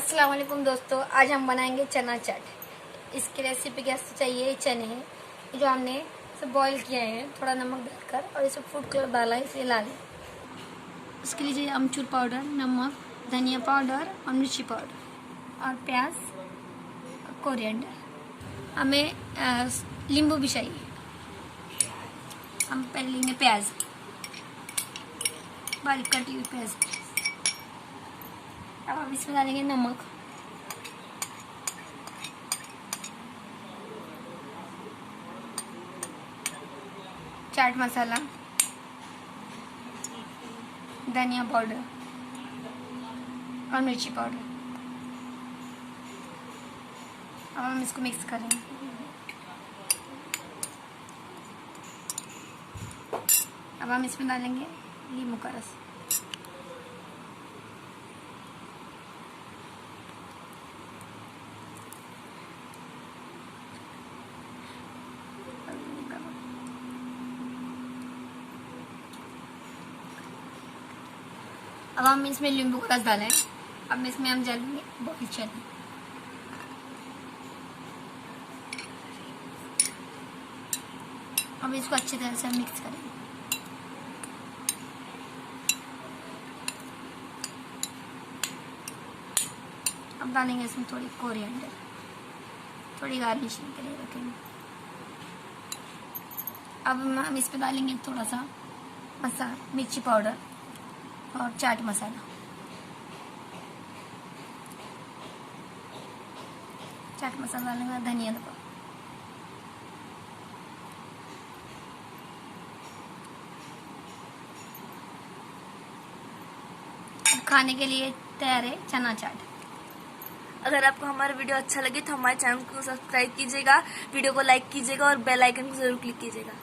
अस्सलाम वालेकुम दोस्तों, आज हम बनाएंगे चना चाट। इसकी रेसिपी कैसे चाहिए? चने जो हमने सब बॉईल किए हैं थोड़ा नमक डालकर और इसे फूड कलर डाला है, इसे लाल है। उसके लिए अमचूर पाउडर, नमक, धनिया पाउडर और मिर्ची पाउडर और प्याज और कोरिएंडर। हमें नींबू भी चाहिए। हम पहले लेंगे प्याज, बारीक कटी हुई प्याज। अब हम इसमें डालेंगे नमक, चाट मसाला, धनिया पाउडर और मिर्ची पाउडर। अब हम इसको मिक्स करेंगे। अब हम इसमें डालेंगे नींबू का रस। अब हम इसमें नींबू का रस डालें। अब इसमें हम डालेंगे बॉइल्ड चने। अब इसको अच्छी तरह से मिक्स करेंगे। अब डालेंगे इसमें थोड़ी कोरिएंडर, थोड़ी गार्निशिंग के लिए रखेंगे। अब हम इस पे डालेंगे थोड़ा सा मसाला, मिर्ची पाउडर और चाट मसाला। चाट मसाला डालेंगे, धनिया पाउडर। खाने के लिए तैयार है चना चाट। अगर आपको हमारा वीडियो अच्छा लगे तो हमारे चैनल को सब्सक्राइब कीजिएगा, वीडियो को लाइक कीजिएगा और बेल आइकन को जरूर क्लिक कीजिएगा।